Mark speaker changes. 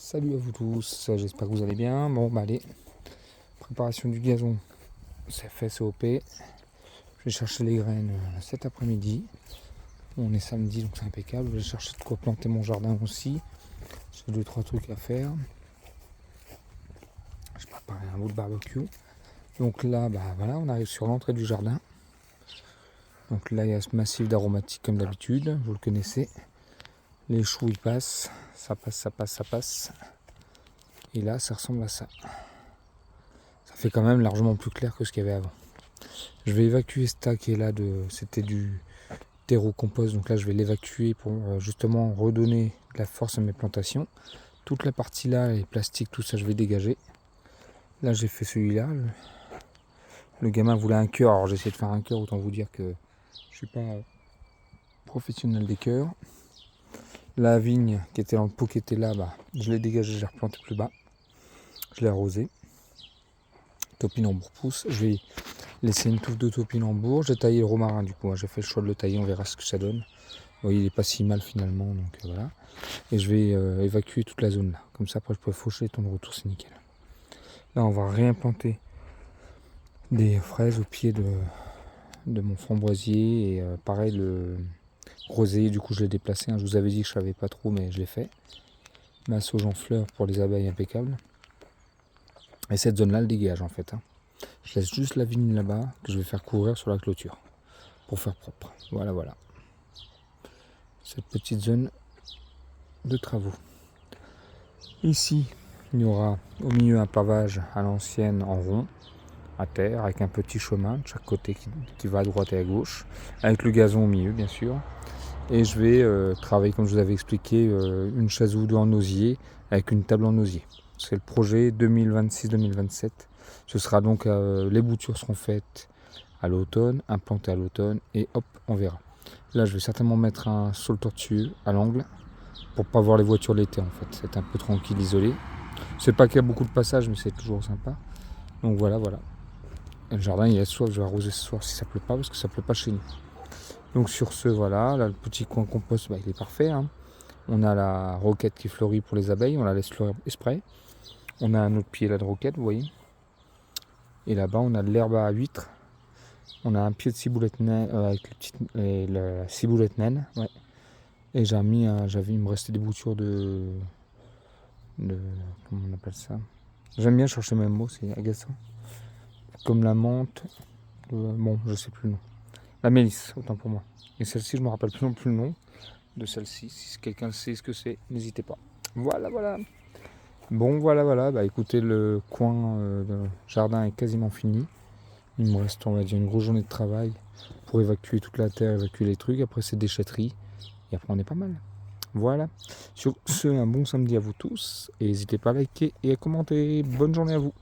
Speaker 1: Salut à vous tous, j'espère que vous allez bien. Bon bah allez, préparation du gazon, c'est fait, c'est OP. Je vais chercher les graines cet après-midi. On est samedi donc c'est impeccable. Je vais chercher de quoi planter mon jardin aussi. J'ai 2-3 trucs à faire. Je prépare un bout de barbecue. Donc là, bah voilà, on arrive sur l'entrée du jardin. Donc là il y a ce massif d'aromatiques comme d'habitude, vous le connaissez. Les choux ils passent, ça passe, ça passe, ça passe. Et là ça ressemble à ça. Ça fait quand même largement plus clair que ce qu'il y avait avant. Je vais évacuer ce tas qui est là, c'était du terreau compost, donc là je vais l'évacuer pour justement redonner de la force à mes plantations. Toute la partie là, les plastiques, tout ça je vais dégager. Là j'ai fait celui-là. Le gamin voulait un cœur, alors j'ai essayé de faire un cœur, autant vous dire que je suis pas professionnel des cœurs. La vigne qui était dans le pot qui était là, bah, je l'ai dégagé, je l'ai replanté plus bas. Je l'ai arrosé. Topinambour pousse. Je vais laisser une touffe de topinambour. J'ai taillé le romarin du coup. J'ai fait le choix de le tailler, on verra ce que ça donne. Bon, il est pas si mal finalement, donc voilà. Et je vais évacuer toute la zone là. Comme ça après je peux faucher, ton retour c'est nickel. Là on va réimplanter des fraises au pied de mon framboisier. Et pareil le rosé, du coup je l'ai déplacé. Je vous avais dit que je savais pas trop mais je l'ai fait. Ma sauge en fleurs pour les abeilles impeccable. Et cette zone là le dégage en fait. Je laisse juste la vigne là-bas que je vais faire couvrir sur la clôture pour faire propre. Voilà, voilà. Cette petite zone de travaux. Ici, il y aura au milieu un pavage à l'ancienne en rond, à terre, avec un petit chemin de chaque côté qui va à droite et à gauche, avec le gazon au milieu bien sûr. Et je vais travailler, comme je vous avais expliqué, une chaise ou deux en osier, avec une table en osier. C'est le projet 2026-2027. Ce sera donc, les boutures seront faites à l'automne, implantées à l'automne, et hop, on verra. Là, je vais certainement mettre un saule tortueux à l'angle, pour pas voir les voitures l'été en fait. C'est un peu tranquille, isolé. C'est pas qu'il y a beaucoup de passages, mais c'est toujours sympa. Donc voilà, voilà. Et le jardin, il est soif, je vais arroser ce soir si ça pleut pas, parce que ça pleut pas chez nous. Donc sur ce, voilà, là le petit coin compost, bah, il est parfait. On a la roquette qui fleurit pour les abeilles, on la laisse fleurir exprès. On a un autre pied là de roquette, vous voyez. Et là-bas, on a de l'herbe à huîtres. On a un pied de ciboulette naine, avec la ciboulette naine, ouais. Et il me restait des boutures comment on appelle ça. J'aime bien chercher mes mots, c'est agaçant. Comme la menthe, bon, je sais plus le nom. La mélisse, autant pour moi. Et celle-ci, je me rappelle plus non plus le nom de celle-ci. Si quelqu'un sait ce que c'est, n'hésitez pas. Voilà, voilà. Bon, voilà, voilà. Bah écoutez, le coin de jardin est quasiment fini. Il me reste, on va dire, une grosse journée de travail pour évacuer toute la terre, évacuer les trucs. Après, c'est déchetterie. Et après, on est pas mal. Voilà. Sur ce, un bon samedi à vous tous. Et n'hésitez pas à liker et à commenter. Bonne journée à vous.